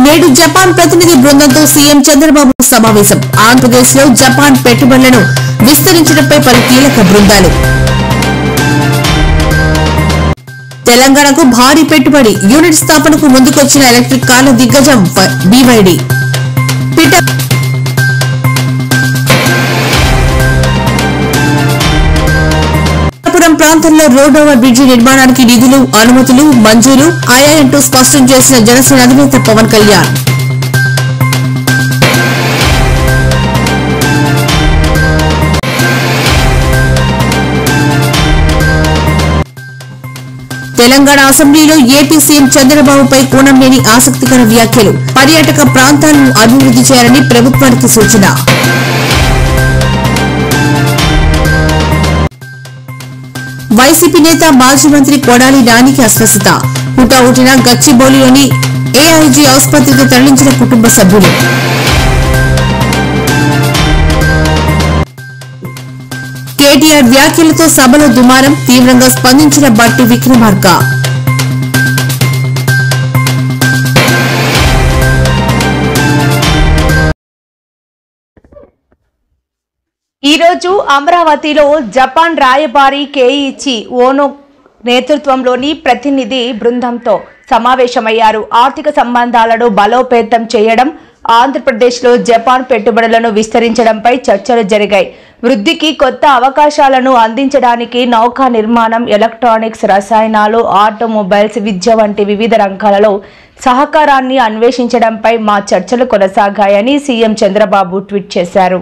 నేడు జపాన్ ప్రతినిధి బృందంతో సీఎం చంద్రబాబు సమావేశం. ఆంధ్రప్రదేశ్లో జపాన్ పెట్టుబడులను విస్తరించడంపై పలు కీలక బృందాలు. తెలంగాణకు భారీ పెట్టుబడి యూనిట్ స్థాపనకు ముందుకొచ్చిన ఎలక్ట్రిక్ కార్ల దిగ్గజం BYD. పిఠాపురం ప్రాంతంలో రోడ్ ఓవర్ బ్రిడ్జి నిర్మాణానికి నిధులు, అనుమతులు మంజూరు అయ్యాయంటూ స్పష్టం చేసిన జనసేన అధినేత పవన్ కళ్యాణ్. తెలంగాణ అసెంబ్లీలో ఏపీ సీఎం చంద్రబాబుపై కూనంనేని ఆసక్తికర వ్యాఖ్యలు. పర్యాటక ప్రాంతాలను అభివృద్ది చేయాలని ప్రభుత్వానికి సూచన. వైసీపీ నేత మాజీ మంత్రి కొడాలి నానికి అస్వస్థత. హుటాహుటిన గచ్చిబౌలిలోని ఏఐజీ ఆసుపత్రికి తరలించిన కుటుంబ సభ్యులు. కేటీఆర్ వ్యాఖ్యలతో సభలో దుమారం. తీవ్రంగా స్పందించిన బట్టి విక్రమార్క. ఈ రోజు అమరావతిలో జపాన్ రాయబారి కేయిచి ఓనో నేతృత్వంలోని ప్రతినిధి బృందంతో సమావేశమయ్యారు. ఆర్థిక సంబంధాలను బలోపేతం చేయడం, ఆంధ్రప్రదేశ్లో జపాన్ పెట్టుబడులను విస్తరించడంపై చర్చలు జరిగాయి. వృద్ధికి కొత్త అవకాశాలను అందించడానికి నౌకా నిర్మాణం, ఎలక్ట్రానిక్స్, రసాయనాలు, ఆటోమొబైల్స్, విద్య వంటి వివిధ రంగాలలో సహకారాన్ని అన్వేషించడంపై మా చర్చలు కొనసాగాయని సీఎం చంద్రబాబు ట్వీట్ చేశారు.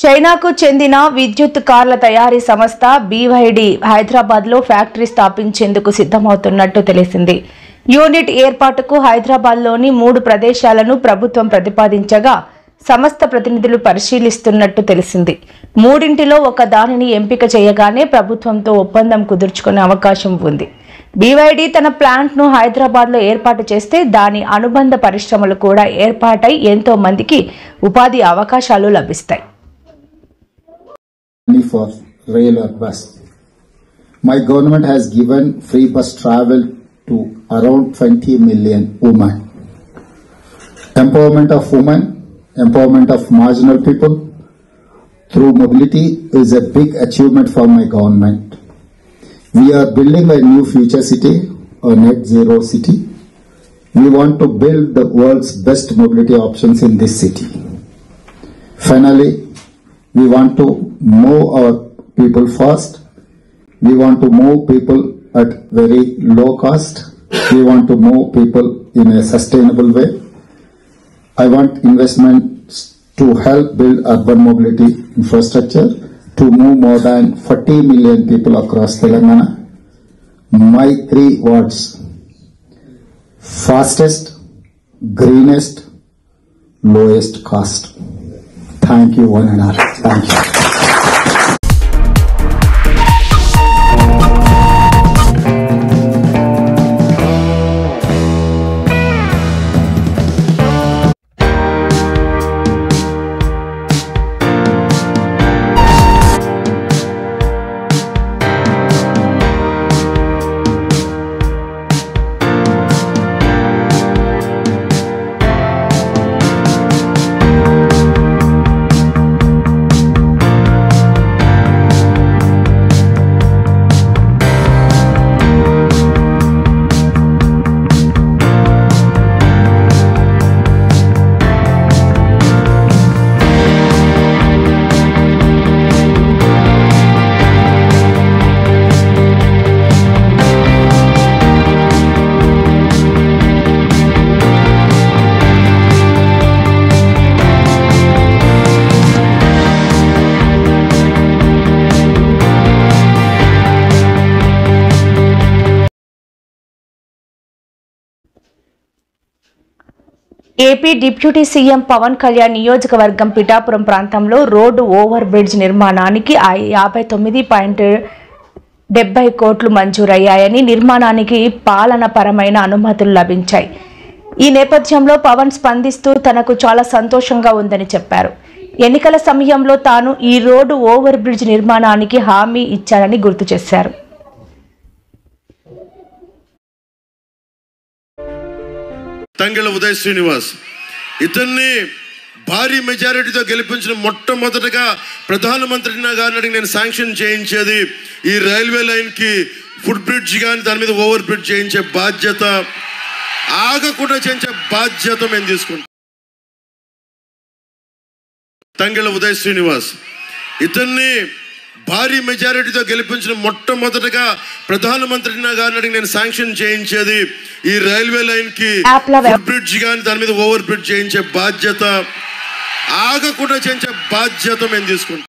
చైనాకు చెందిన విద్యుత్ కార్ల తయారీ సంస్థ BYD హైదరాబాద్లో ఫ్యాక్టరీ స్థాపించేందుకు సిద్ధమవుతున్నట్టు తెలిసింది. యూనిట్ ఏర్పాటుకు హైదరాబాద్లోని 3 ప్రదేశాలను ప్రభుత్వం ప్రతిపాదించగా సంస్థ ప్రతినిధులు పరిశీలిస్తున్నట్టు తెలిసింది. 3ంటిలో ఒక దానిని ఎంపిక చేయగానే ప్రభుత్వంతో ఒప్పందం కుదుర్చుకునే అవకాశం ఉంది. BYD తన ప్లాంట్ను హైదరాబాద్లో ఏర్పాటు చేస్తే దాని అనుబంధ పరిశ్రమలు కూడా ఏర్పాటై ఎంతో మందికి ఉపాధి అవకాశాలు లభిస్తాయి. For rail or bus. My government has given free bus travel to around 20 million women. Empowerment of women, empowerment of marginal people through mobility is a big achievement for my government. We are building a new future city, a net zero city. We want to build the world's best mobility options in this city. Finally, we want to move our people fast. We want to move people at very low cost. We want to move people in a sustainable way. I want investments to help build urban mobility infrastructure to move more than 40 million people across Telangana. My 3 words: fastest, greenest, lowest cost. Thank you one and all. Thank you. AP deputy CM Pawan Kalyan నియోజకవర్గం పిఠాపురం ప్రాంతంలో road over bridge నిర్మాణానికి 59.70 కోట్లు మంజూరయ్యాయని, నిర్మాణానికి పాలనపరమైన అనుమతులు లభించాయి. ఈ నేపథ్యంలో పవన్ స్పందిస్తూ తనకు చాలా సంతోషంగా ఉందని చెప్పారు. ఎన్నికల సమయంలో తాను ఈ రోడ్డు ఓవర్ బ్రిడ్జ్ నిర్మాణానికి హామీ ఇచ్చారని గుర్తు చేశారు. తంగెళ్ళ ఉదయ్ శ్రీనివాస్ ఇతన్ని భారీ మెజారిటీతో గెలిపించిన మొట్టమొదటగా ప్రధానమంత్రి గారిని అడిగి నేను శాంక్షన్ చేయించేది ఈ రైల్వే లైన్ కి ఫుట్ బ్రిడ్జ్ కానీ దాని మీద ఓవర్ బ్రిడ్జ్ చేయించే బాధ్యత, ఆగకుండా చేయించే బాధ్యత మేము తీసుకుంటాం. తంగెళ్ళ ఉదయ్ శ్రీనివాస్ ఇతన్ని భారీ మెజారిటీతో గెలిపించిన మొట్టమొదటగా ప్రధానమంత్రి గారిని అడిగి నేను శాంక్షన్ చేయించేది ఈ రైల్వే లైన్ కి ఫుట్ బ్రిడ్జ్ కానీ దాని మీద ఓవర్ బ్రిడ్జ్ చేయించే బాధ్యత, ఆగకుండా చేయించే బాధ్యత మేము తీసుకుంటాం.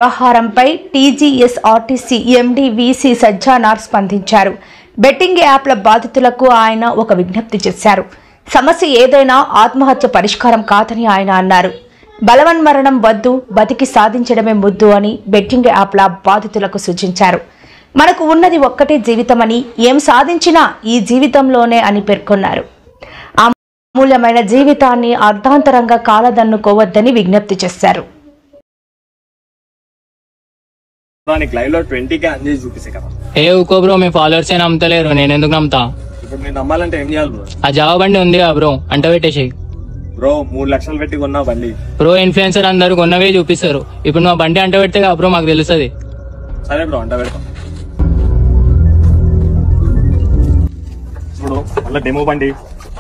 వ్యవహారంపై టీజీఎస్ఆర్టీసీ ఎండీ వీసీ సజ్జనార్ స్పందించారు. బెట్టింగ్ యాప్ల బాధితులకు ఆయన ఒక విజ్ఞప్తి చేశారు. సమస్య ఏదైనా ఆత్మహత్య పరిష్కారం కాదని ఆయన అన్నారు. బలవన్మరణం వద్దు, బతికి సాధించడమే ముద్దు అని బెట్టింగ్ యాప్ల బాధితులకు సూచించారు. మనకు ఉన్నది ఒక్కటే జీవితమని, ఏం సాధించినా ఈ జీవితంలోనే అని పేర్కొన్నారు. అమూల్యమైన జీవితాన్ని అర్ధాంతరంగా కాలదన్నుకోవద్దని విజ్ఞప్తి చేశారు. ఏ ఊకో బ్రో, మీ ఫాలోవర్స్ ఏ నమ్మతలేరు, నేను ఎందుకు నమ్ముతా? ఇప్పుడు నేను నమ్మాలంటే ఏం చేయాలి బ్రో? ఆ జావా బండి ఉంది బ్రో, అంట పెట్టేసి బ్రో 3 లక్షలు పెట్టి కొన్నా బండి బ్రో. ఇన్ఫ్లుయెన్సర్ అందరు కొన్నవే చూపిస్తారు. ఇప్పుడు నువ్వు బండి అంట పెడితే బ్రో మాకు తెలుస్తుంది. సరే బ్రో, అంట పెడతాం. ఇప్పుడు మళ్ళీ డెమో బండి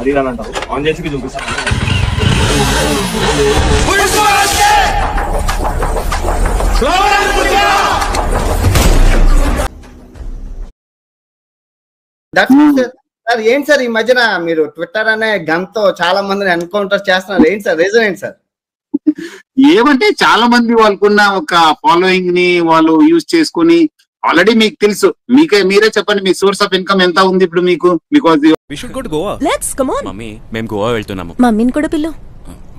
అది అని అంటారు, ఆన్ చేసి చూపిస్తాను. సార్ ఏంటి సార్ ఈ మధ్యన మీరు ట్విట్టర్ అనే గన్తో చాలా మందిని ఎన్కౌంటర్ చేస్తున్నారు, ఏంటి సార్ రీజన్ ఏంటి సార్? ఏమంటే చాలా మంది వాళ్ళకున్న ఒక ఫాలోయింగ్ ని వాళ్ళు యూజ్ చేసుకుని ఆల్రెడీ మీకు తెలుసు. మీరే చెప్పండి, మీ సోర్స్ ఆఫ్ ఇన్కమ్ ఎంత ఉంది ఇప్పుడు మీకు? బికాజ్ మమ్మీ మేము గోవా వెళ్తున్నాము. మమ్మీని కూడా పిలు.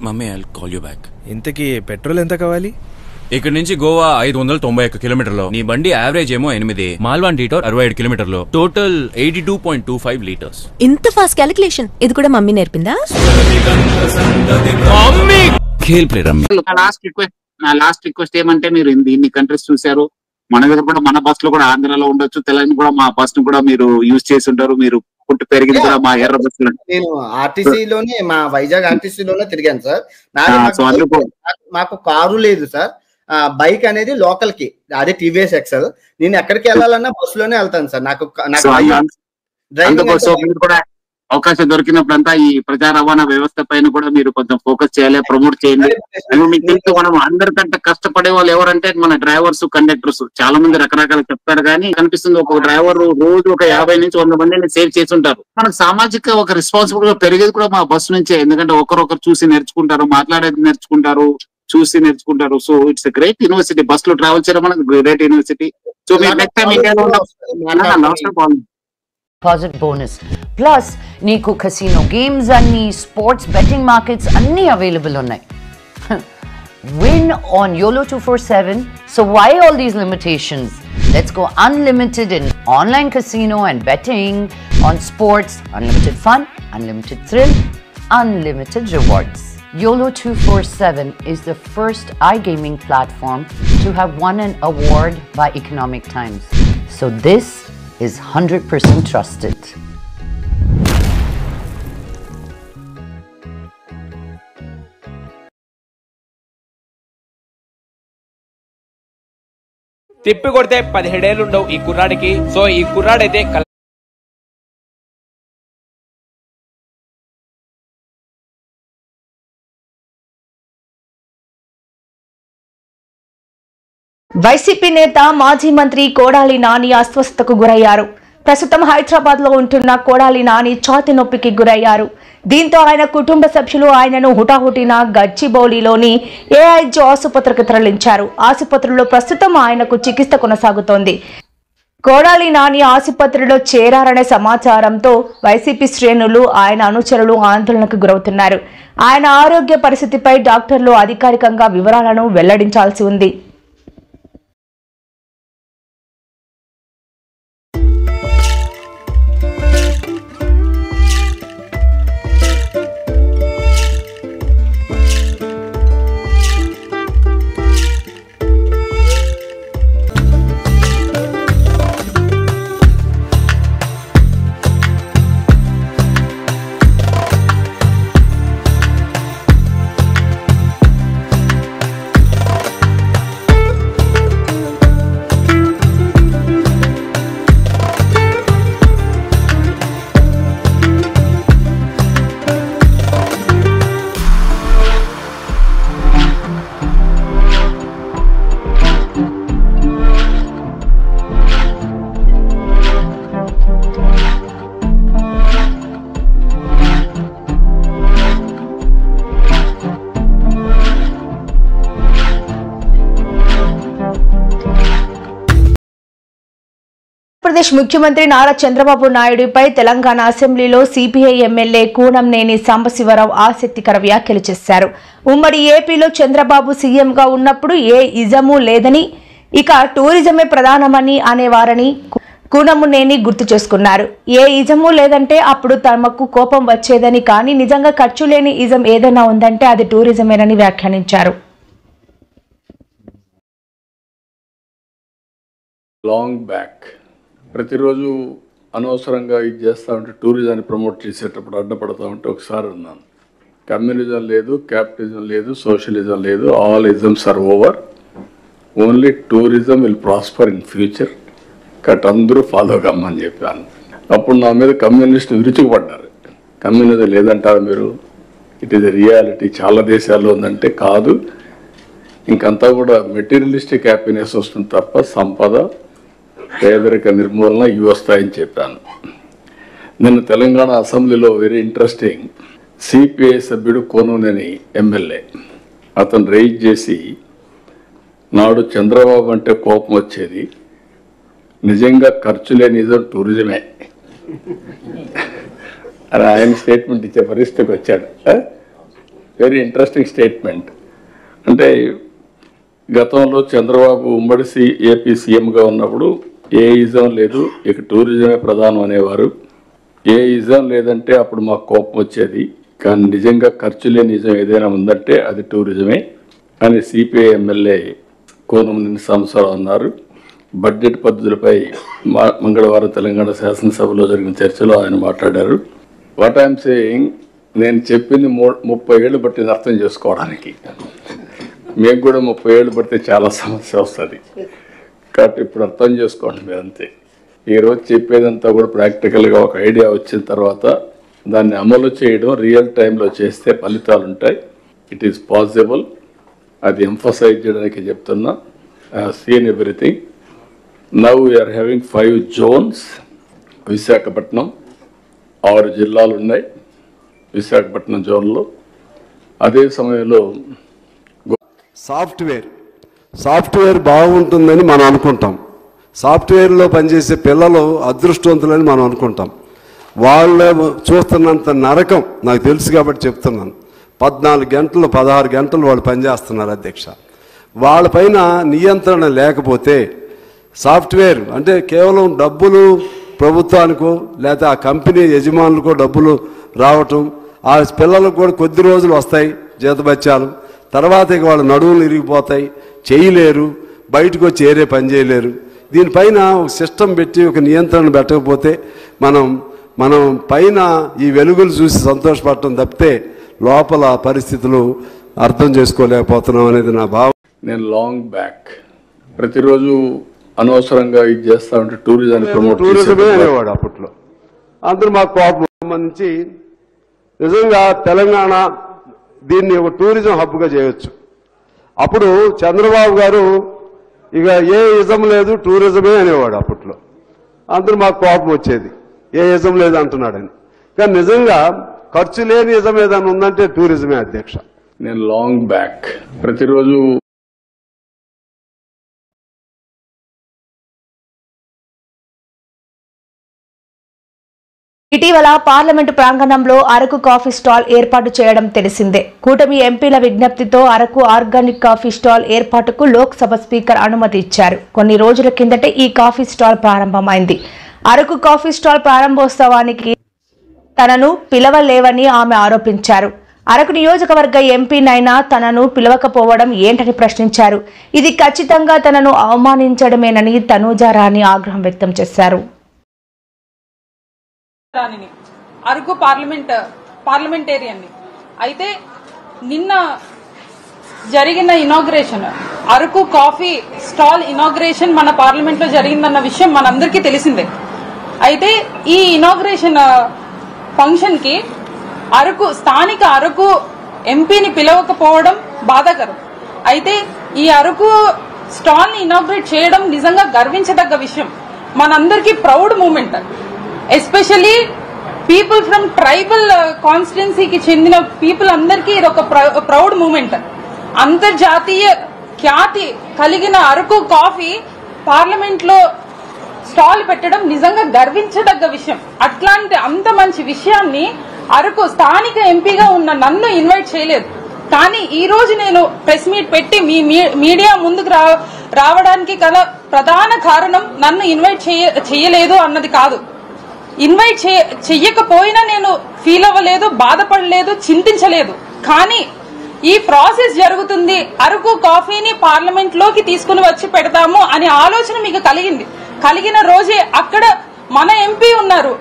Mummy I will call you back. ఇంతకీ పెట్రోల్ ఎంత కావాలి? ఇక్కడ నుంచి గోవా 591 కిలోమీటర్లు, నీ బండి యావరేజ్ ఏమో 8, మాల్వాన్ డీటోర్ 65 కిలోమీటర్లు, టోటల్ 82.25 లీటర్స్. ఇంత ఫాస్ట్ క్యాలిక్యులేషన్ ఇది కూడా మమ్మీ నేర్పిందా? నా లాస్ట్ రిక్వెస్ట్ ఏమంటే, మీరు ఇన్ని కంట్రీస్ చూసారు, మన దగ్గర కూడా మన బస్ లో కూడా ఆంధ్రాలో ఉండొచ్చు, తెలంగాణ కూడా మా బస్ ను కూడా మీరు యూజ్ చేసి ఉంటారు. మీరు పుట్టి పెరిగింది కూడా మా ఎర్ర బస్సులో. నేను ఆర్టీసీలోనే మా వైజాగ్ ఆర్టీసీలోనే తిరిగాను సార్. మాకు కారు లేదు సార్. బైక్ అనేది లోకల్ కి, అదే టీవీఎస్ ఎక్సెల్. నేను ఎక్కడికి వెళ్ళాలన్నా బస్సులోనే వెళ్తాను సార్. నాకు కూడా అవకాశం దొరికినప్పుడంతా ఈ ప్రజా రవాణా వ్యవస్థ పైన కూడా మీరు కొంచెం ఫోకస్ చేయాలి, ప్రమోట్ చేయండి. మీకు తెలుసు, మనం అందరికంటే కష్టపడే వాళ్ళు ఎవరంటే మన డ్రైవర్స్, కండక్టర్స్. చాలా మంది రకరకాల చెప్తారు కానీ కనిపిస్తుంది ఒక డ్రైవర్ రోజు ఒక 50 నుంచి 100 మందిని సేవ్ చేసి ఉంటారు. మనకు సామాజిక ఒక రెస్పాన్సిబిలిటీ పెరిగేది కూడా మా బస్సు నుంచే. ఎందుకంటే ఒకరొకరు చూసి నేర్చుకుంటారు, మాట్లాడేది నేర్చుకుంటారు, చూసి నేర్చుకుంటారు. So it's great university. Bus లో ట్రావెల్ చేయడం మనకు గ్రేట్ యూనివర్సిటీ. సో మీరు నెక్స్ట్ టైం ఇండియాలో డిపాజిట్ బోనస్ ప్లస్ నీకు కసినో గేమ్స్ అన్ని, స్పోర్ట్స్ బెట్టింగ్ మార్కెట్స్ అన్ని అవైలబుల్ ఉన్నాయి. Win on YOLO 247. So why all these limitations? Let's go unlimited in online casino and betting, on sports, unlimited fun, unlimited thrill, unlimited rewards. YOLO 247 is the first iGaming platform to have won an award by Economic Times. So this is 100% trusted. తిప్పి కొడితే 17 ఏళ్ళు ఉండవు ఈ కుర్రాడికి. So ఈ కుర్రాడైతే YCP నేత మాజీ మంత్రి కొడాలి నాని అస్వస్థతకు గురయ్యారు. ప్రస్తుతం హైదరాబాద్ లో ఉంటున్న కొడాలి నాని ఛాతీ నొప్పికి గురయ్యారు. దీంతో ఆయన కుటుంబ సభ్యులు ఆయనను హుటాహుటిన గచ్చిబౌలిలోని ఏఐజీ ఆసుపత్రికి తరలించారు. ఆసుపత్రిలో ప్రస్తుతం ఆయనకు చికిత్స కొనసాగుతోంది. కొడాలి నాని ఆసుపత్రిలో చేరారనే సమాచారంతో వైసీపీ శ్రేణులు, ఆయన అనుచరులు ఆందోళనకు గురవుతున్నారు. ఆయన ఆరోగ్య పరిస్థితిపై డాక్టర్లు అధికారికంగా వివరాలను వెల్లడించాల్సి ఉంది. ఆంధ్రప్రదేశ్ ముఖ్యమంత్రి నారా చంద్రబాబు నాయుడుపై తెలంగాణ అసెంబ్లీలో సిపిఐ ఎమ్మెల్యే కూనంనేని సాంబశివరావు ఆసక్తికర వ్యాఖ్యలు చేశారు. ఉమ్మడి ఏపీలో చంద్రబాబు సీఎంగా ఉన్నప్పుడు ఏ ఇజము లేదని, ఇక టూరిజమే ప్రధానమని అనేవారని కూనంనేని గుర్తు చేసుకున్నారు. ఏ ఇజము లేదంటే అప్పుడు తమకు కోపం వచ్చేదని, కానీ నిజంగా ఖర్చు లేని ఇజం ఏదైనా ఉందంటే అది టూరిజమేనని వ్యాఖ్యానించారు. లాంగ్ బ్యాక్ ప్రతిరోజు అనవసరంగా ఇది చేస్తూ ఉంటే, టూరిజాన్ని ప్రమోట్ చేసేటప్పుడు అడ్డపడతా ఉంటే ఒకసారి అన్నాను, కమ్యూనిజం లేదు, క్యాపిటలిజం లేదు, సోషలిజం లేదు, all isms are over, only tourism will prosper in future, cut అందరూ ఫాలో కమ్మని చెప్పాను. అప్పుడు నా మీద కమ్యూనిస్టు విరుచుకుపడ్డారు. కమ్యూనిజం లేదంటారు మీరు, ఇట్ ఈస్ ఎ రియాలిటీ, చాలా దేశాల్లో ఉందంటే కాదు, ఇంకంతా కూడా మెటీరియలిస్టిక్ హ్యాపీనెస్ వస్తుంది తప్ప సంపద, పేదరిక నిర్మూలన ఇవి వస్తాయని చెప్పాను. నిన్న తెలంగాణ అసెంబ్లీలో వెరీ ఇంట్రెస్టింగ్, సిపిఐ సభ్యుడు కూనంనేని ఎమ్మెల్యే అతను రైజ్ చేసి, నాడు చంద్రబాబు అంటే కోపం వచ్చేది, నిజంగా ఖర్చు లేని నిజం టూరిజమే అని ఆయన స్టేట్మెంట్ ఇచ్చే పరిస్థితికి వచ్చాడు. Very interesting statement. అంటే గతంలో చంద్రబాబు ఉమ్మడి ఏపీ సీఎంగా ఉన్నప్పుడు ఏ ఇజం లేదు, ఇక టూరిజమే ప్రధానం అనేవారు. ఏ ఇజం లేదంటే అప్పుడు మాకు కోపం వచ్చేది, కానీ నిజంగా ఖర్చు లేని నిజం ఏదైనా ఉందంటే అది టూరిజమే అని సిపిఐ ఎమ్మెల్యే కూనంనేని సాంబశివరావు అన్నారు. బడ్జెట్ పద్ధతులపై మంగళవారం తెలంగాణ శాసనసభలో జరిగిన చర్చలో ఆయన మాట్లాడారు. వాట్ ఐఎమ్ సేయింగ్, నేను చెప్పింది 30 ఏళ్ళు పట్టింది అర్థం చేసుకోవడానికి. మేము కూడా 30 ఏళ్ళు పడితే చాలా సమస్య వస్తుంది కాబట్టి ఇప్పుడు అర్థం చేసుకోండి మీరు అంతే. ఈరోజు చెప్పేదంతా కూడా ప్రాక్టికల్గా ఒక ఐడియా వచ్చిన తర్వాత దాన్ని అమలు చేయడం రియల్ టైంలో చేస్తే ఫలితాలు ఉంటాయి. It is possible. అది ఎంఫసైజ్ చేయడానికి చెప్తున్నా. I have seen everything. Now we're having 5 zones. Visakhapatnam 6 జిల్లాలు ఉన్నాయి విశాఖపట్నం జోన్లో. అదే సమయంలో సాఫ్ట్వేర్ బాగుంటుందని మనం అనుకుంటాం. సాఫ్ట్వేర్లో పనిచేసే పిల్లలు అదృష్టవంతులని మనం అనుకుంటాం. వాళ్ళు చూస్తున్నంత నరకం నాకు తెలుసు కాబట్టి చెప్తున్నాను. 14 గంటలు 16 గంటలు వాళ్ళు పనిచేస్తున్నారు అధ్యక్ష. వాళ్ళపైన నియంత్రణ లేకపోతే సాఫ్ట్వేర్ అంటే కేవలం డబ్బులు ప్రభుత్వానికో లేకపోతే ఆ కంపెనీ యజమానులకో డబ్బులు రావటం, ఆ పిల్లలకు కూడా కొద్ది రోజులు వస్తాయి జీతబత్యాలు, తర్వాత ఇక వాళ్ళ నడువులు ఇరిగిపోతాయి, చేయలేరు, బయటకు వచ్చి ఏరే పని చేయలేరు. దీనిపైన ఒక సిస్టమ్ పెట్టి ఒక నియంత్రణ పెట్టకపోతే మనం పైన ఈ వెలుగులు చూసి సంతోషపడటం తప్పితే లోపల పరిస్థితులు అర్థం చేసుకోలేకపోతున్నాం అనేది నా భావం. నేను లాంగ్ బ్యాక్ ప్రతిరోజు అనవసరంగా ఇది చేస్తా ఉంటే టూరిజమే అనేవాడు అప్పట్లో. అందరూ మాకు కోపం సంబంధించి నిజంగా తెలంగాణ దీన్ని ఒక టూరిజం హబ్గా చేయొచ్చు. అప్పుడు చంద్రబాబు గారు ఇక ఏ ఇజం లేదు టూరిజమే అనేవాడు అప్పట్లో. అందరూ మాకు కోపం వచ్చేది ఏ ఇజం లేదు అంటున్నాడని. కానీ నిజంగా ఖర్చు లేని ఇజం ఏదైనా ఉందంటే టూరిజమే అధ్యక్ష. నేను లాంగ్ బ్యాక్ ప్రతిరోజు ఇటీవల పార్లమెంటు ప్రాంగణంలో అరకు కాఫీ స్టాల్ ఏర్పాటు చేయడం తెలిసిందే. కూటమి ఎంపీల విజ్ఞప్తితో అరకు ఆర్గానిక్ కాఫీ స్టాల్ ఏర్పాటుకు లోక్సభ స్పీకర్ అనుమతి ఇచ్చారు. కొన్ని రోజుల కిందటే ఈ కాఫీ స్టాల్ ప్రారంభమైంది. అరకు కాఫీ స్టాల్ ప్రారంభోత్సవానికి తనను పిలవలేవని ఆమె ఆరోపించారు. అరకు నియోజకవర్గ ఎంపీనైనా తనను పిలవకపోవడం ఏంటని ప్రశ్నించారు. ఇది ఖచ్చితంగా తనను అవమానించడమేనని తనూజారాణి ఆగ్రహం వ్యక్తం చేశారు. అరకు పార్లమెంటేరియన్ అయితే నిన్న జరిగిన inauguration Araku coffee stall inauguration మన పార్లమెంట్ లో జరిగిందన్న విషయం మనందరికీ తెలిసిందే. అయితే ఈ ఇనాగ్రేషన్ ఫంక్షన్ కి స్థానిక అరకు ఎంపీని పిలవకపోవడం బాధాకరం. అయితే ఈ అరకు స్టాల్ ని ఇనాగ్రేట్ చేయడం నిజంగా గర్వించదగ్గ విషయం. మనందరికీ proud moment. Especially people from tribal కాన్స్టిట్యున్సీకి చెందిన పీపుల్ అందరికీ ఇది ఒక ప్రౌడ్ మూమెంట్. అంతర్జాతీయ ఖ్యాతి కలిగిన అరకు కాఫీ పార్లమెంట్ లో స్టాల్ పెట్టడం నిజంగా గర్వించదగ్గ విషయం. అట్లాంటి అంత మంచి విషయాన్ని అరకు స్థానిక ఎంపీగా ఉన్న నన్ను ఇన్వైట్ చేయలేదు. కానీ ఈ రోజు నేను ప్రెస్ మీట్ పెట్టి మీ మీడియా ముందుకు రావడానికి గల ప్రధాన కారణం నన్ను ఇన్వైట్ చేయలేదు అన్నది కాదు. ఇన్వైట్ చెయ్యకపోయినా నేను ఫీల్ అవ్వలేదు, బాధపడలేదు, చింతించలేదు. కానీ ఈ ప్రాసెస్ జరుగుతుంది, అరకు కాఫీని పార్లమెంట్ లోకి తీసుకుని వచ్చి పెడతాము అనే ఆలోచన మీకు కలిగిన రోజే అక్కడ మన ఎంపీ ఉన్నారు,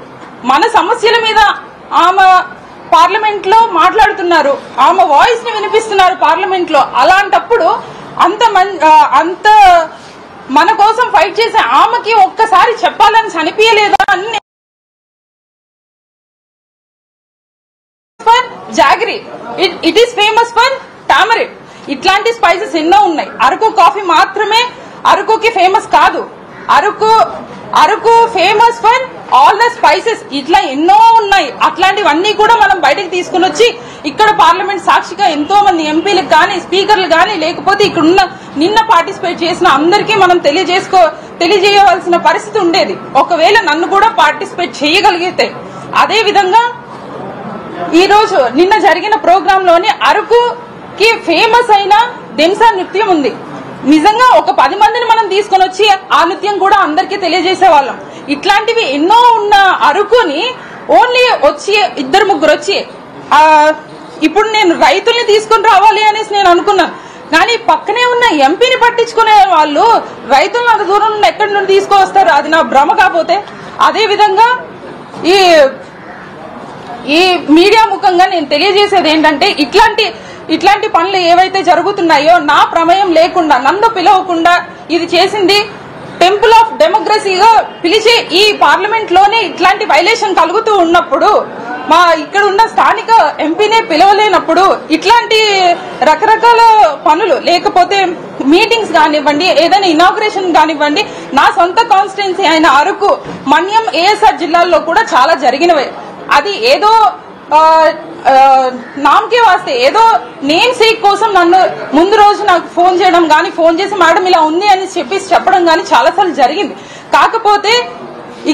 మన సమస్యల మీద ఆమె పార్లమెంట్ లో మాట్లాడుతున్నారు, ఆమె వాయిస్ ని వినిపిస్తున్నారు పార్లమెంట్ లో. అలాంటప్పుడు అంత మన కోసం ఫైట్ చేసే ఆమెకి ఒక్కసారి చెప్పాలని అనిపించలేదా అని jaggery. It is famous for tamarind. ఇట్లాంటి స్పైసెస్ ఎన్నో ఉన్నాయి. అరకు కాఫీ మాత్రమే అరకుకి ఫేమస్ కాదు. Araku famous for all the spices. ఇట్లా ఎన్నో ఉన్నాయి. అట్లాంటివన్నీ కూడా మనం బయటకు తీసుకుని వచ్చి ఇక్కడ పార్లమెంట్ సాక్షిగా ఎంతో మంది ఎంపీలకు కానీ స్పీకర్లు కానీ లేకపోతే ఇక్కడ నిన్న పార్టిసిపేట్ చేసిన అందరికీ మనం తెలియజేయవలసిన పరిస్థితి ఉండేది ఒకవేళ నన్ను కూడా పార్టిసిపేట్ చేయగలిగితే. అదే విధంగా ఈ రోజు నిన్న జరిగిన ప్రోగ్రామ్ లోని అరకుకి ఫేమస్ అయిన దెంసా నృత్యం ఉంది. నిజంగా ఒక 10 మందిని మనం తీసుకొని వచ్చి ఆ నృత్యం కూడా అందరికీ తెలియజేసే వాళ్ళం. ఇట్లాంటివి ఎన్నో ఉన్న అరకుని ఓన్లీ వచ్చి 2-3 వచ్చి ఇప్పుడు నేను రైతుల్ని తీసుకొని రావాలి అనేసి నేను అనుకున్నాను. కానీ పక్కనే ఉన్న ఎంపీని పట్టించుకునే వాళ్ళు రైతులను అంత దూరం నుండి ఎక్కడి నుండి తీసుకువస్తారు? అది నా భ్రమ. కాకపోతే అదే విధంగా ఈ మీడియా ముఖంగా నేను తెలియజేసేది ఏంటంటే ఇట్లాంటి పనులు ఏవైతే జరుగుతున్నాయో నా ప్రమేయం లేకుండా, నన్ను పిలవకుండా ఇది చేసింది టెంపుల్ ఆఫ్ డెమోక్రసీగా పిలిచే ఈ పార్లమెంట్ లోనే ఇట్లాంటి వైలేషన్ కలుగుతూ ఉన్నప్పుడు, మా ఇక్కడ ఉన్న స్థానిక ఎంపీనే పిలవలేనప్పుడు ఇట్లాంటి రకరకాల పనులు, లేకపోతే మీటింగ్స్ కానివ్వండి, ఏదైనా ఇనాగ్రేషన్ కానివ్వండి, నా సొంత కాన్స్టిట్యున్సీ అయిన అరకు, మన్యం, ఏఎస్ఆర్ జిల్లాల్లో కూడా చాలా జరిగినవే. అది ఏదో నామకే వాస్తే, ఏదో నేమ్ సేక్ కోసం నన్ను ముందు రోజు నాకు ఫోన్ చేయడం గానీ, ఫోన్ చేసి మేడం ఇలా ఉంది అని చెప్పడం గానీ చాలాసార్లు జరిగింది. కాకపోతే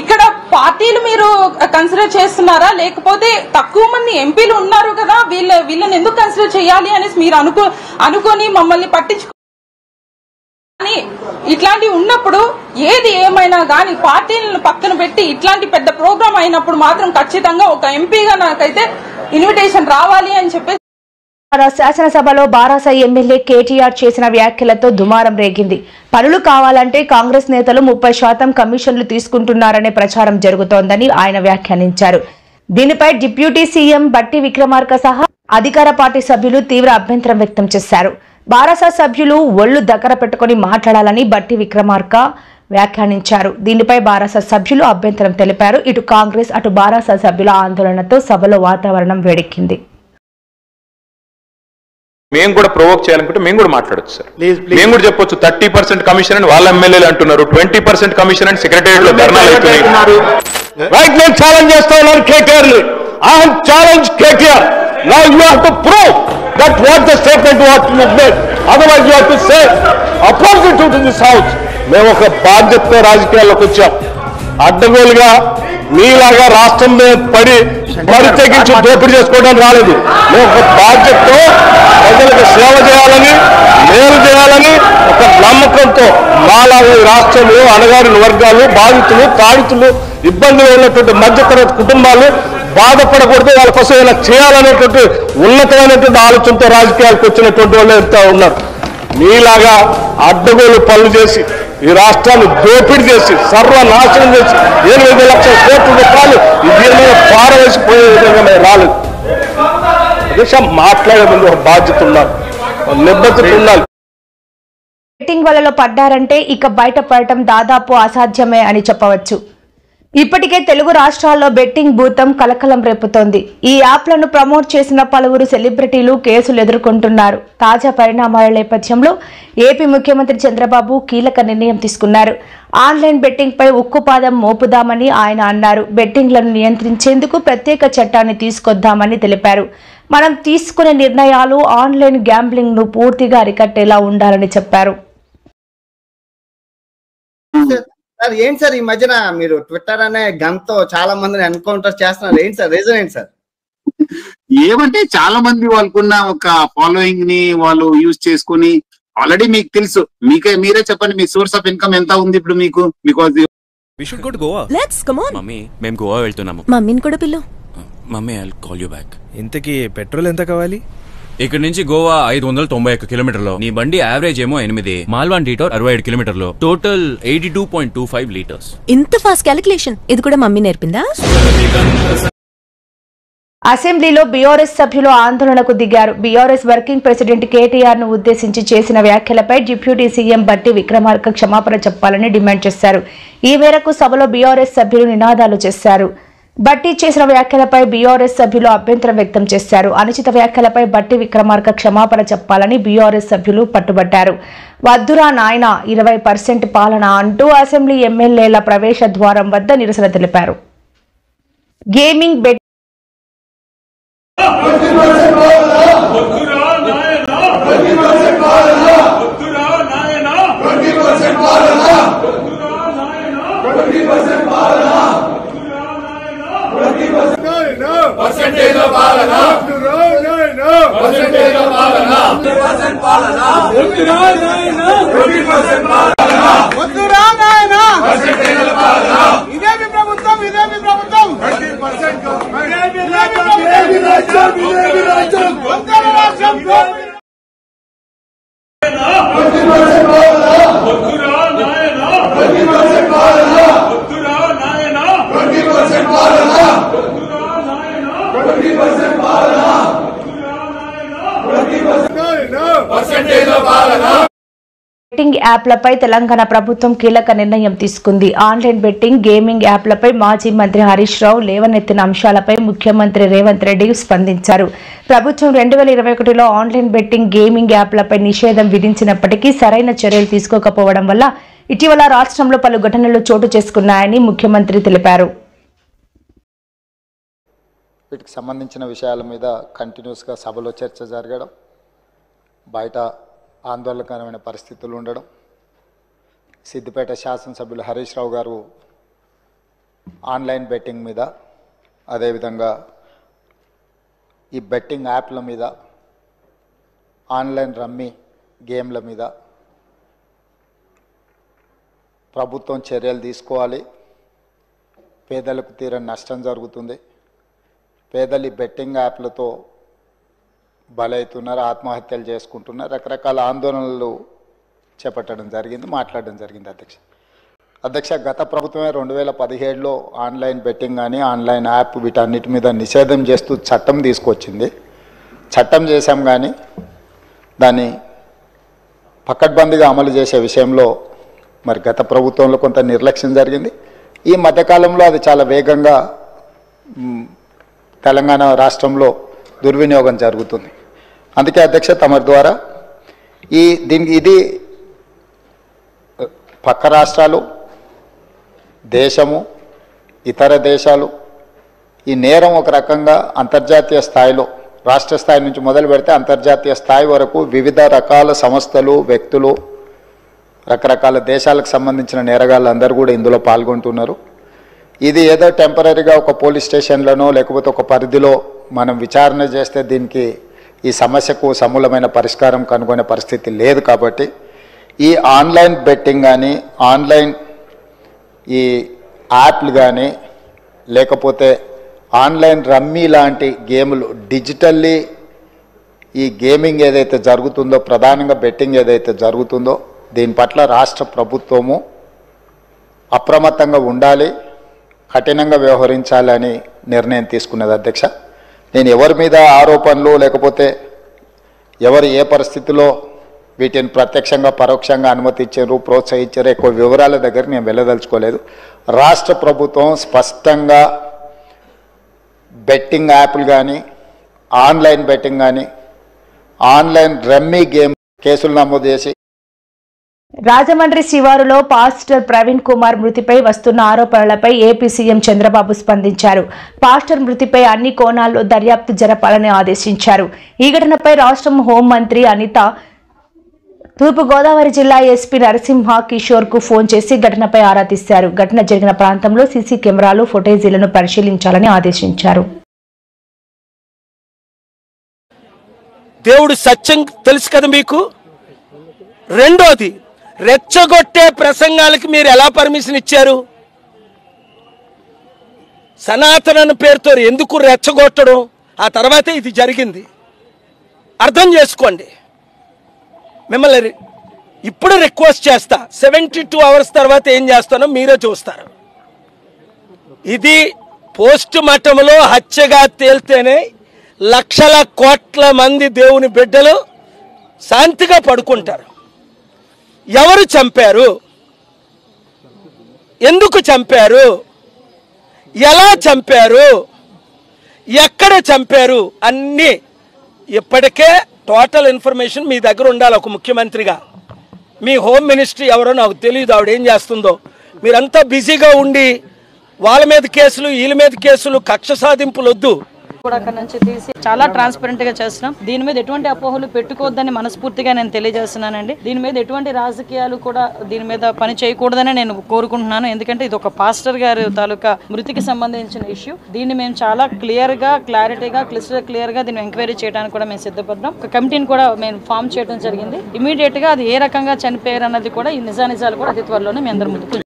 ఇక్కడ పార్టీలు మీరు కన్సిడర్ చేస్తున్నారా, లేకపోతే తక్కువ మంది ఎంపీలు ఉన్నారు కదా వీళ్ళని ఎందుకు కన్సిడర్ చేయాలి అనేసి మీరు అనుకొని మమ్మల్ని పట్టించుకో. ఇట్లాంటివి ఉన్నప్పుడు ఏది ఏమైనా గానీ పార్టీలను పక్కన పెట్టి ఇట్లాంటి పెద్ద ప్రోగ్రామ్ అయినప్పుడు మాత్రం ఖచ్చితంగా ఒక ఎంపీగా నాకైతే ఇన్విటేషన్ రావాలి అని చెప్పి. శాసనసభలో బారాస ఎమ్మెల్యే కేటీఆర్ చేసిన వ్యాఖ్యలతో దుమారం రేగింది. పనులు కావాలంటే కాంగ్రెస్ నేతలు 30% కమిషన్లు తీసుకుంటున్నారనే ప్రచారం జరుగుతోందని ఆయన వ్యాఖ్యానించారు. దీనిపై డిప్యూటీ సీఎం బట్టి విక్రమార్క సహా అధికార పార్టీ సభ్యులు తీవ్ర అభ్యంతరం వ్యక్తం చేశారు. బారాస సభ్యులు ఒళ్లు దగ్గర పెట్టుకుని మాట్లాడాలని బట్టి విక్రమార్క వ్యాఖ్యానించారు. దీనిపై బారాస సభ్యులు అభ్యంతరం తెలిపారు. ఇటు కాంగ్రెస్ అటు బారాస సభ్యుల ఆందోళనతో సభలో వాతావరణం వేడెక్కింది. మేము కూడా ప్రొవోక్ చేయాలనుకుంటే మేము కూడా మాట్లాడచ్చు సార్. మేము కూడా చెప్పొచ్చు 30% కమిషన్ అని వాళ్ళ ఎమ్మెల్యేలు అంటున్నారు, 20% కమిషన్ అని సెక్రటేరియట్ లో ధర్నాలు అవుతున్నాయి. రైట్, నేను ఛాలెంజ్ చేస్తా ఉన్నాను కేటీఆర్ ని. I have challenge KTR. Now you have to prove that what the statement what you made, otherwise you have to say opposite to this house. మేము ఒక బాధ్యతతో రాజకీయాల్లోకి వచ్చాం. అడ్డగోలుగా మీలాగా రాష్ట్రం మీద పడి తెగించి దోపిడీ చేసుకోవడానికి రాలేదు. మేము ఒక బాధ్యతతో ప్రజలకు సేవ చేయాలని, మేలు చేయాలని ఒక నమ్మకంతో మాలాగా రాష్ట్రంలో అణగారిన వర్గాలు, బాధితులు, తాడితులు, ఇబ్బందులు ఉన్నటువంటి మధ్యతరగతి కుటుంబాలు బాధపడకూడదు, వాళ్ళ కోసం ఇలా చేయాలనేటువంటి ఉన్నతమైనటువంటి ఆలోచనతో రాజకీయాలకు వచ్చినటువంటి వాళ్ళు ఎంత ఉన్నారు. మీలాగా అడ్డగోలు పనులు చేసి ఈ రాష్ట్రాన్ని దోపిడీ చేసి సర్వనాశనం చేసి 8 లక్షల కోట్ల రూపాయలు ఈ దీని మీద పారవేసిపోయే విధంగా మేము రాలేదు. దేశం మాట్లాడే ముందు ఒక బాధ్యత ఉన్నారు, నిబద్ధత ఉండాలి. బెట్టింగ్ వలలో పడ్డారంటే ఇక బయటపడటం దాదాపు అసాధ్యమే అని చెప్పవచ్చు. ఇప్పటికే తెలుగు రాష్ట్రాల్లో బెట్టింగ్ భూతం కలకలం రేపుతోంది. ఈ యాప్లను ప్రమోట్ చేసిన పలువురు సెలబ్రిటీలు కేసులు ఎదుర్కొంటున్నారు. తాజా పరిణామాల నేపథ్యంలో ఏపీ ముఖ్యమంత్రి చంద్రబాబు కీలక నిర్ణయం తీసుకున్నారు. ఆన్లైన్ బెట్టింగ్ పై ఉక్కుపాదం మోపుదామని ఆయన అన్నారు. బెట్టింగ్లను నియంత్రించేందుకు ప్రత్యేక చట్టాన్ని తీసుకొద్దామని తెలిపారు. మనం తీసుకునే నిర్ణయాలు ఆన్లైన్ గ్యాంబ్లింగ్ ను పూర్తిగా అరికట్టేలా ఉండాలని చెప్పారు. సార్ ఏంటి సార్ ఈ మధ్యన మీరు ట్విట్టర్ అనే గన్తో చాలా మందిని ఎన్కౌంటర్ చేస్తున్నారు, ఏంటి సార్ రీజన్ ఏంటి సార్? ఏమంటే చాలా మంది వాళ్ళకున్న ఒక ఫాలోయింగ్ ని వాళ్ళు యూజ్ చేసుకుని ఆల్రెడీ మీకు తెలుసు, మీరే చెప్పండి మీ సోర్స్ ఆఫ్ ఇన్కమ్ ఎంత ఉంది ఇప్పుడు మీకు? Because we should go to Goa. Let's come on. Mummy మేము గోవా వెళ్తున్నాము. మమ్మీని కూడా పిలు. Mummy I will call you back. ఇంతకీ పెట్రోల్ ఎంత కావాలి? ఇక్కడ నుంచి గోవా 591 కిలోమీటర్లు, నీ బండి యావరేజ్ ఏమో 8, మాల్వాన్ డీటోర్ 65 కిలోమీటర్లు, టోటల్ 82.25 లీటర్స్. ఇంత ఫాస్ట్ క్యాలిక్యులేషన్ ఇది కూడా మమ్మీ నేర్పిందా? అసెంబ్లీలో బీఆర్ఎస్ సభ్యులు ఆందోళనకు దిగారు. బీఆర్ఎస్ వర్కింగ్ ప్రెసిడెంట్ కేటీఆర్ ను ఉద్దేశించి చేసిన వ్యాఖ్యలపై డిప్యూటీ సీఎం బట్టి విక్రమార్క క్షమాపణ చెప్పాలని డిమాండ్ చేశారు. ఈ మేరకు సభలో బీఆర్ఎస్ సభ్యులు నినాదాలు చేశారు. బట్టి చేసిన వ్యాఖ్యలపై బీఆర్ఎస్ సభ్యులు అభ్యంతరం వ్యక్తం చేశారు. అనుచిత వ్యాఖ్యలపై బట్టి విక్రమార్క క్షమాపణ చెప్పాలని బీఆర్ఎస్ సభ్యులు పట్టుబట్టారు. వద్దురా నాయన 20% పాలన అంటూ అసెంబ్లీ ఎమ్మెల్యేల ప్రవేశ ద్వారం వద్ద నిరసన తెలిపారు. Gaming bet percentage of palana percentage of palana 20% palana 20% palana వద్దురా నాయనా percentage of palana ఇదే మీ ప్రభుత్వం 30% ఇదే మీ రాజ్యం బెట్టింగ్ యాప్లపై తెలంగాణ ప్రభుత్వం కీలక నిర్ణయం తీసుకుంది. ఆన్లైన్ బెట్టింగ్, గేమింగ్ యాప్లపై మాజీ మంత్రి హరీష్ రావు లేవనెత్తిన అంశాలపై ముఖ్యమంత్రి రేవంత్ రెడ్డి స్పందించారు. ప్రభుత్వం 2021లో ఆన్లైన్ బెట్టింగ్, గేమింగ్ యాప్లపై నిషేధం విధించినప్పటికీ సరైన చర్యలు తీసుకోకపోవడం వల్ల ఇటీవల రాష్ట్రంలో పలు ఘటనలు చోటు చేసుకున్నాయని ముఖ్యమంత్రి తెలిపారు. వీటికి సంబంధించిన విషయాల మీద కంటిన్యూస్గా సభలో చర్చ జరగడం, బయట ఆందోళనకరమైన పరిస్థితులు ఉండడం, సిద్దిపేట శాసనసభ్యులు హరీష్ రావు గారు ఆన్లైన్ బెట్టింగ్ మీద, అదేవిధంగా ఈ బెట్టింగ్ యాప్ల మీద, ఆన్లైన్ రమ్మీ గేమ్ల మీద ప్రభుత్వం చర్యలు తీసుకోవాలి. పేదలకు తీరని నష్టం జరుగుతుంది. పేదలు ఈ బెట్టింగ్ యాప్లతో బలవుతున్నారు, ఆత్మహత్యలు చేసుకుంటున్నారు, రకరకాల ఆందోళనలు చేపట్టడం జరిగింది, మాట్లాడడం జరిగింది. అధ్యక్ష గత ప్రభుత్వమే 2017లో ఆన్లైన్ బెట్టింగ్ కానీ ఆన్లైన్ యాప్ వీటన్నిటి మీద నిషేధం చేస్తూ చట్టం తీసుకొచ్చింది. చట్టం చేశాం కానీ దాన్ని పకడ్బందీగా అమలు చేసే విషయంలో మరి గత ప్రభుత్వంలో కొంత నిర్లక్ష్యం జరిగింది. ఈ మధ్యకాలంలో అది చాలా వేగంగా తెలంగాణ రాష్ట్రంలో దుర్వినియోగం జరుగుతుంది. అందుకే అధ్యక్ష తమరి ద్వారా ఇది పక్క రాష్ట్రాలు, దేశము, ఇతర దేశాలు ఈ నేరం ఒక రకంగా అంతర్జాతీయ స్థాయిలో, రాష్ట్ర స్థాయి నుంచి మొదలు పెడితే అంతర్జాతీయ స్థాయి వరకు వివిధ రకాల సంస్థలు, వ్యక్తులు, రకరకాల దేశాలకు సంబంధించిన నేరగాళ్ళు అందరూ కూడా ఇందులో పాల్గొంటున్నారు. ఇది ఏదో టెంపరీగా ఒక పోలీస్ స్టేషన్లోనో లేకపోతే ఒక పరిధిలో మనం విచారణ చేస్తే దీనికి ఈ సమస్యకు సమూలమైన పరిష్కారం కనుగొనే పరిస్థితి లేదు. కాబట్టి ఈ ఆన్లైన్ బెట్టింగ్ కానీ, ఆన్లైన్ ఈ యాప్లు కానీ, లేకపోతే ఆన్లైన్ రమ్మీ లాంటి గేములు, డిజిటల్లీ ఈ గేమింగ్ ఏదైతే జరుగుతుందో, ప్రధానంగా బెట్టింగ్ ఏదైతే జరుగుతుందో దీని పట్ల రాష్ట్ర ప్రభుత్వము అప్రమత్తంగా ఉండాలి, కఠినంగా వ్యవహరించాలని నిర్ణయం తీసుకున్నది. అధ్యక్ష నేను ఎవరి మీద ఆరోపణలు లేకపోతే ఎవరు ఏ పరిస్థితిలో వీటిని ప్రత్యక్షంగా పరోక్షంగా అనుమతించారు, ప్రోత్సహించారు, ఎక్కువ వివరాల దగ్గర నేను వెళ్ళదలుచుకోలేదు. రాష్ట్ర ప్రభుత్వం స్పష్టంగా బెట్టింగ్ యాప్లు కానీ, ఆన్లైన్ బెట్టింగ్ కానీ, ఆన్లైన్ రమ్మీ గేమ్ కేసులు నమోదు చేసి రాజమండ్రి శివారులో పాస్టర్ ప్రవీణ్ కుమార్ మృతిపై వస్తున్న ఆరోపణలపై ఏపీ సీఎం చంద్రబాబు స్పందించారు. పాస్టర్ మృతిపై అన్ని కోణాల్లో దర్యాప్తు జరపాలని ఆదేశించారు. ఈ ఘటనపై రాష్ట్రం హోంమంత్రి అనిత తూర్పుగోదావరి జిల్లా ఎస్పీ నరసింహ కిషోర్ కు ఫోన్ చేసి ఘటనపై ఆరా తీశారు. ఘటన జరిగిన ప్రాంతంలో సీసీ కెమెరాలు, ఫుటేజీలను పరిశీలించాలని ఆదేశించారు. దేవుడు సత్యం తెలుసు కదా మీకు. రెండోది, రెచ్చగొట్టే ప్రసంగాలకి మీరు ఎలా పర్మిషన్ ఇచ్చారు? సనాతన పేరుతో ఎందుకు రెచ్చగొట్టడం? ఆ తర్వాతే ఇది జరిగింది. అర్థం చేసుకోండి. మిమ్మల్ని ఇప్పుడు రిక్వెస్ట్ చేస్తా, 72 hours తర్వాత ఏం చేస్తానో మీరే చూస్తారు. ఇది పోస్ట్ మార్టంలో హత్యగా తేలితేనే లక్షల కోట్ల మంది దేవుని బిడ్డలు శాంతిగా పడుకుంటారు. ఎవరు చంపారు? ఎందుకు చంపారు? ఎలా చంపారు? ఎక్కడ చంపారు? అన్నీ ఇప్పటికే టోటల్ ఇన్ఫర్మేషన్ మీ దగ్గర ఉండాలి. ఒక ముఖ్యమంత్రిగా మీ హోమ్ మినిస్ట్రీ ఎవరో నాకు తెలియదు, ఆవిడ ఏం చేస్తుందో. మీరంతా బిజీగా ఉండి వాళ్ళ మీద కేసులు, వీళ్ళ మీద కేసులు, కక్ష సాధింపులు వద్దు. కూడా అక్కడ నుంచి తీసి చాలా ట్రాన్స్పరెంట్ గా చేస్తున్నాం. దీని మీద ఎటువంటి అపోహలు పెట్టుకోవద్దని మనస్ఫూర్తిగా నేను తెలియజేస్తున్నానండి. దీని మీద ఎటువంటి రాజకీయాలు కూడా దీని మీద పని చేయకూడదని నేను కోరుకుంటున్నాను. ఎందుకంటే ఇది ఒక పాస్టర్ గారి తాలూకా మృతికి సంబంధించిన ఇష్యూ. దీన్ని మేము చాలా క్లియర్ గా, క్లారిటీగా, క్లియర్ గా దీన్ని ఎంక్వైరీ చేయడానికి కూడా మేము సిద్ధపడ్డాం. ఒక కమిటీని కూడా మేము ఫామ్ చేయడం జరిగింది. ఇమీడియట్ గా అది ఏ రకంగా చనిపోయారు అన్నది కూడా, ఈ నిజానిజాలు కూడా అతి త్వరలోనే మీ అందరి ముందుకు